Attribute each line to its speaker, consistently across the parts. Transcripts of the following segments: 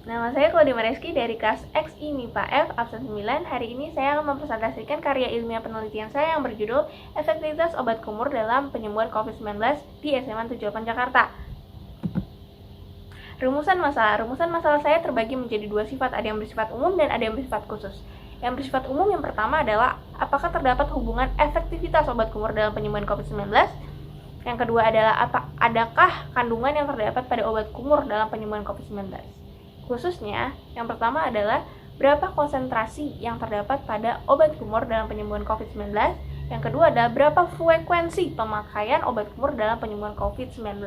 Speaker 1: Nama saya Claudia Mareski dari kelas XI MIPA F absen 9. Hari ini saya akan mempresentasikan karya ilmiah penelitian saya yang berjudul Efektivitas Obat Kumur dalam Penyembuhan COVID-19 di SMA 78 Jakarta. Rumusan masalah saya terbagi menjadi dua sifat, ada yang bersifat umum dan ada yang bersifat khusus. Yang bersifat umum yang pertama adalah apakah terdapat hubungan efektivitas obat kumur dalam penyembuhan COVID-19. Yang kedua adalah adakah kandungan yang terdapat pada obat kumur dalam penyembuhan COVID-19. Khususnya, yang pertama adalah berapa konsentrasi yang terdapat pada obat kumur dalam penyembuhan COVID-19. Yang kedua adalah berapa frekuensi pemakaian obat kumur dalam penyembuhan COVID-19.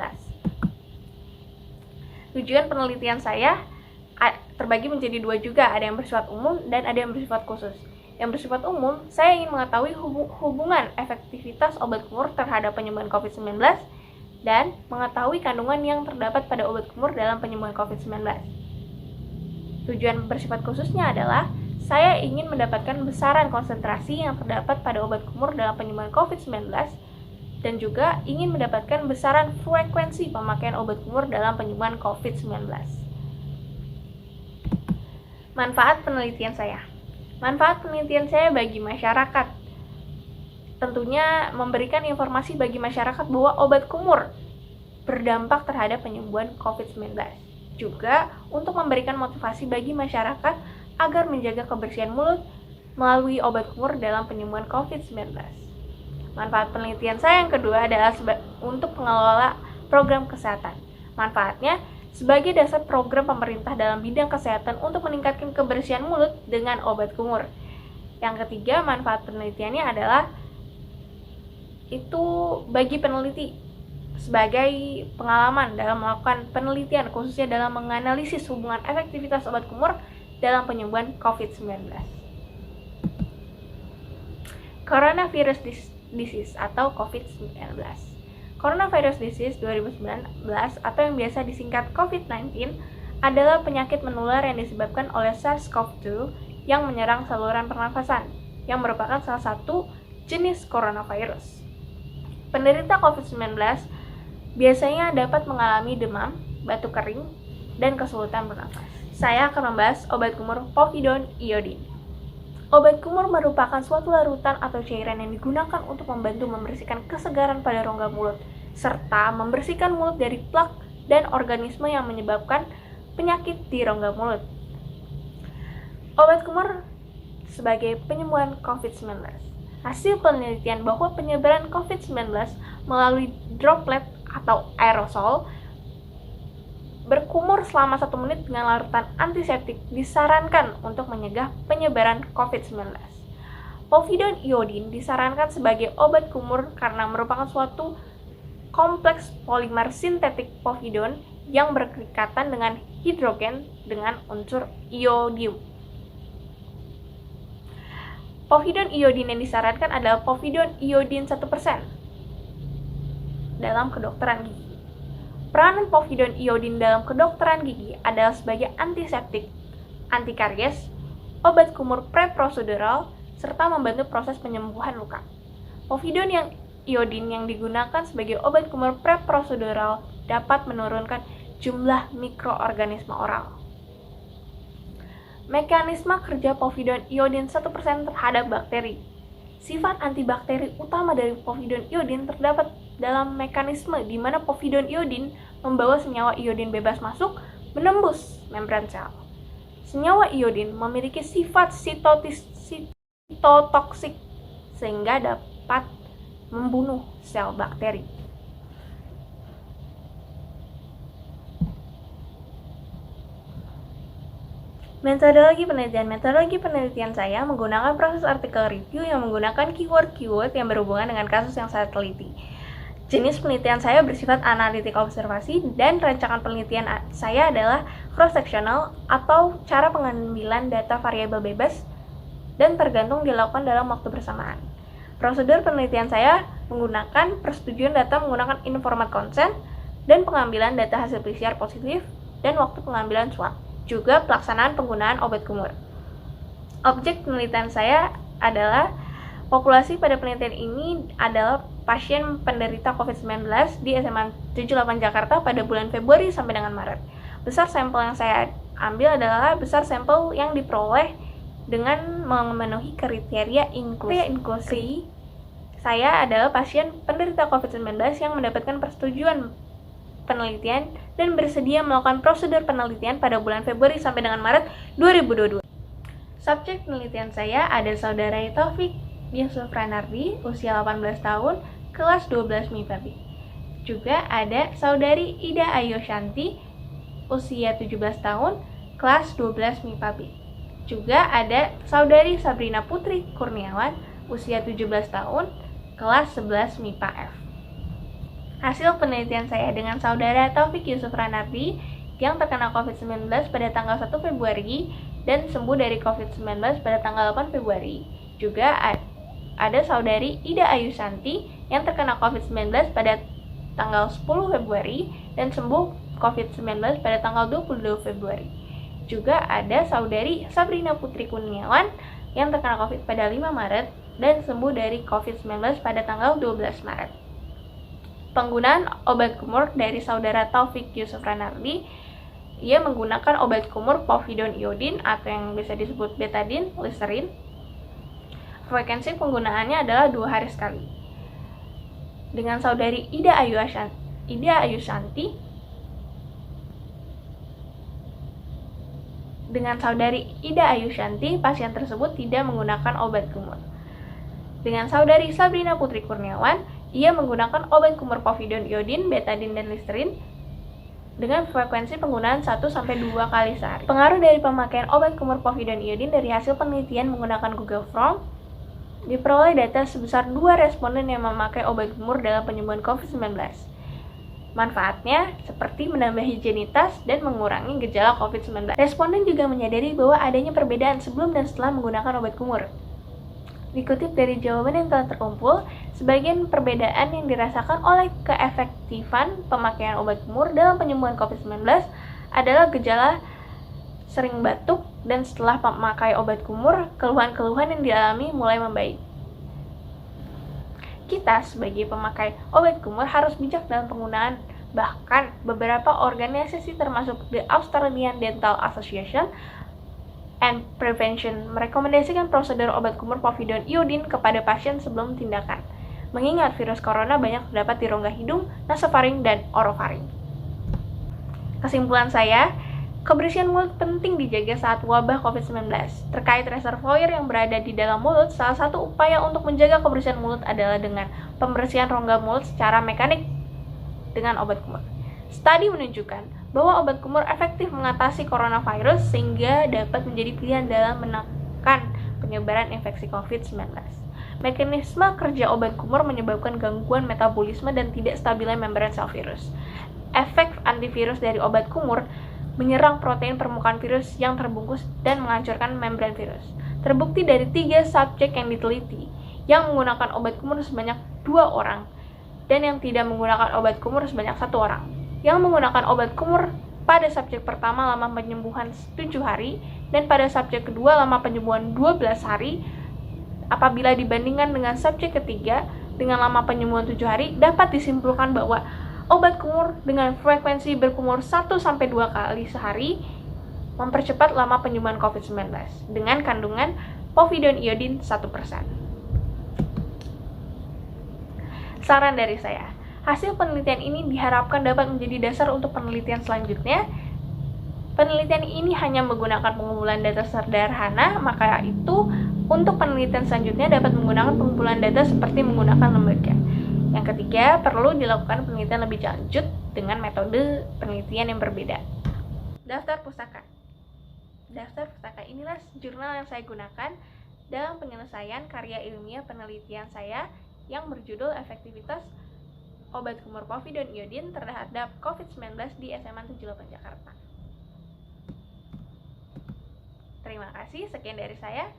Speaker 1: Tujuan penelitian saya terbagi menjadi dua juga, ada yang bersifat umum dan ada yang bersifat khusus. Yang bersifat umum, saya ingin mengetahui hubungan efektivitas obat kumur terhadap penyembuhan COVID-19 dan mengetahui kandungan yang terdapat pada obat kumur dalam penyembuhan COVID-19. Tujuan bersifat khususnya adalah saya ingin mendapatkan besaran konsentrasi yang terdapat pada obat kumur dalam penyembuhan COVID-19 dan juga ingin mendapatkan besaran frekuensi pemakaian obat kumur dalam penyembuhan COVID-19. Manfaat penelitian saya. Manfaat penelitian saya bagi masyarakat tentunya memberikan informasi bagi masyarakat bahwa obat kumur berdampak terhadap penyembuhan COVID-19. Juga untuk memberikan motivasi bagi masyarakat agar menjaga kebersihan mulut melalui obat kumur dalam penyembuhan COVID-19. Manfaat penelitian saya yang kedua adalah untuk pengelola program kesehatan. Manfaatnya sebagai dasar program pemerintah dalam bidang kesehatan untuk meningkatkan kebersihan mulut dengan obat kumur. Yang ketiga, manfaat penelitiannya adalah itu bagi peneliti sebagai pengalaman dalam melakukan penelitian, khususnya dalam menganalisis hubungan efektivitas obat kumur dalam penyembuhan COVID-19. Coronavirus disease atau COVID-19. Coronavirus disease 2019 atau yang biasa disingkat COVID-19 adalah penyakit menular yang disebabkan oleh SARS-CoV-2 yang menyerang saluran pernafasan, yang merupakan salah satu jenis coronavirus. Penderita COVID-19 biasanya dapat mengalami demam, batuk kering, dan kesulitan bernafas. Saya akan membahas obat kumur povidone iodine. Obat kumur merupakan suatu larutan atau cairan yang digunakan untuk membantu membersihkan kesegaran pada rongga mulut, serta membersihkan mulut dari plak dan organisme yang menyebabkan penyakit di rongga mulut. Obat kumur sebagai penyembuhan COVID-19. Hasil penelitian bahwa penyebaran COVID-19 melalui droplet atau aerosol berkumur selama 1 menit dengan larutan antiseptik disarankan untuk mencegah penyebaran COVID-19. Povidone iodine disarankan sebagai obat kumur karena merupakan suatu kompleks polimer sintetik povidone yang berikatan dengan hidrogen dengan unsur iodium. Povidone iodine yang disarankan adalah povidone iodine 1% dalam kedokteran gigi. Peranan povidone iodine dalam kedokteran gigi adalah sebagai antiseptik, antikaries, obat kumur preprosedural, serta membantu proses penyembuhan luka. Povidone iodine yang digunakan sebagai obat kumur preprosedural dapat menurunkan jumlah mikroorganisme oral. Mekanisme kerja povidone iodine 1% terhadap bakteri. Sifat antibakteri utama dari povidone iodine terdapat dalam mekanisme di mana povidone iodine membawa senyawa iodine bebas masuk menembus membran sel. Senyawa iodine memiliki sifat sitotoksik sehingga dapat membunuh sel bakteri. Metodologi penelitian saya menggunakan proses artikel review yang menggunakan keyword-keyword yang berhubungan dengan kasus yang saya teliti. Jenis penelitian saya bersifat analitik observasi dan rancangan penelitian saya adalah cross-sectional atau cara pengambilan data variabel bebas dan tergantung dilakukan dalam waktu bersamaan. Prosedur penelitian saya menggunakan persetujuan data menggunakan informed consent dan pengambilan data hasil PCR positif dan waktu pengambilan swab. Juga pelaksanaan penggunaan obat kumur. Objek penelitian saya adalah populasi pada penelitian ini adalah pasien penderita COVID-19 di SMA 78 Jakarta pada bulan Februari sampai dengan Maret. Besar sampel yang saya ambil adalah besar sampel yang diperoleh dengan memenuhi kriteria inklusi. Saya adalah pasien penderita COVID-19 yang mendapatkan persetujuan penelitian dan bersedia melakukan prosedur penelitian pada bulan Februari sampai dengan Maret 2022. Subjek penelitian saya ada Saudara Taufik Yusuf Ranardi, usia 18 tahun, kelas 12 MIPA B. Juga ada Saudari Ida Ayu Shanti, usia 17 tahun, kelas 12 MIPA B. Juga ada Saudari Sabrina Putri Kurniawan, usia 17 tahun, kelas 11 MIPA F. Hasil penelitian saya dengan Saudara Taufik Yusuf Ranardi yang terkena COVID-19 pada tanggal 1 Februari dan sembuh dari COVID-19 pada tanggal 8 Februari. Juga ada Saudari Ida Ayu Shanti yang terkena COVID-19 pada tanggal 10 Februari dan sembuh COVID-19 pada tanggal 22 Februari. Juga ada Saudari Sabrina Putri Kurniawan yang terkena COVID pada 5 Maret dan sembuh dari COVID-19 pada tanggal 12 Maret. Penggunaan obat kumur dari Saudara Taufik Yusuf Ranardi, ia menggunakan obat kumur povidone iodine atau yang bisa disebut betadine, listerin. Frekuensi penggunaannya adalah 2 hari sekali. Dengan Saudari Ida Ayu Shanti, pasien tersebut tidak menggunakan obat kumur. Dengan Saudari Sabrina Putri Kurniawan, ia menggunakan obat kumur povidone iodine, betadine, dan listerin dengan frekuensi penggunaan 1-2 kali sehari. Pengaruh dari pemakaian obat kumur povidone iodine dari hasil penelitian menggunakan Google Form, diperoleh data sebesar 2 responden yang memakai obat kumur dalam penyembuhan COVID-19. Manfaatnya seperti menambah higienitas dan mengurangi gejala COVID-19. Responden juga menyadari bahwa adanya perbedaan sebelum dan setelah menggunakan obat kumur. Dikutip dari jawaban yang telah terkumpul, sebagian perbedaan yang dirasakan oleh keefektifan pemakaian obat kumur dalam penyembuhan COVID-19 adalah gejala sering batuk, dan setelah memakai obat kumur, keluhan-keluhan yang dialami mulai membaik. Kita sebagai pemakai obat kumur harus bijak dalam penggunaan. Bahkan beberapa organisasi termasuk The Australian Dental Association and Prevention merekomendasikan prosedur obat kumur povidone iodine kepada pasien sebelum tindakan, mengingat virus corona banyak terdapat di rongga hidung, nasofaring, dan orofaring. Kesimpulan saya, kebersihan mulut penting dijaga saat wabah COVID-19. Terkait reservoir yang berada di dalam mulut, salah satu upaya untuk menjaga kebersihan mulut adalah dengan pembersihan rongga mulut secara mekanik dengan obat kumur. Studi menunjukkan bahwa obat kumur efektif mengatasi coronavirus sehingga dapat menjadi pilihan dalam menekan penyebaran infeksi COVID-19. Mekanisme kerja obat kumur menyebabkan gangguan metabolisme dan tidak stabilnya membran sel virus. Efek antivirus dari obat kumur menyerang protein permukaan virus yang terbungkus dan menghancurkan membran virus. Terbukti dari 3 subjek yang diteliti yang menggunakan obat kumur sebanyak 2 orang dan yang tidak menggunakan obat kumur sebanyak 1 orang. Yang menggunakan obat kumur pada subjek pertama lama penyembuhan 7 hari dan pada subjek kedua lama penyembuhan 12 hari. Apabila dibandingkan dengan subjek ketiga dengan lama penyembuhan 7 hari, dapat disimpulkan bahwa obat kumur dengan frekuensi berkumur 1-2 kali sehari mempercepat lama penyembuhan COVID-19 dengan kandungan povidone iodine 1%. Saran dari saya, hasil penelitian ini diharapkan dapat menjadi dasar untuk penelitian selanjutnya. Penelitian ini hanya menggunakan pengumpulan data sederhana, maka itu untuk penelitian selanjutnya dapat menggunakan pengumpulan data seperti menggunakan lembaga. Yang ketiga, perlu dilakukan penelitian lebih lanjut dengan metode penelitian yang berbeda. Daftar pustaka. Daftar pustaka inilah jurnal yang saya gunakan dalam penyelesaian karya ilmiah penelitian saya yang berjudul Efektivitas Obat Kumur Povidone Iodine terhadap COVID-19 di SMA 78 Jakarta. Terima kasih, sekian dari saya.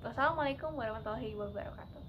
Speaker 1: Wassalamualaikum warahmatullahi wabarakatuh.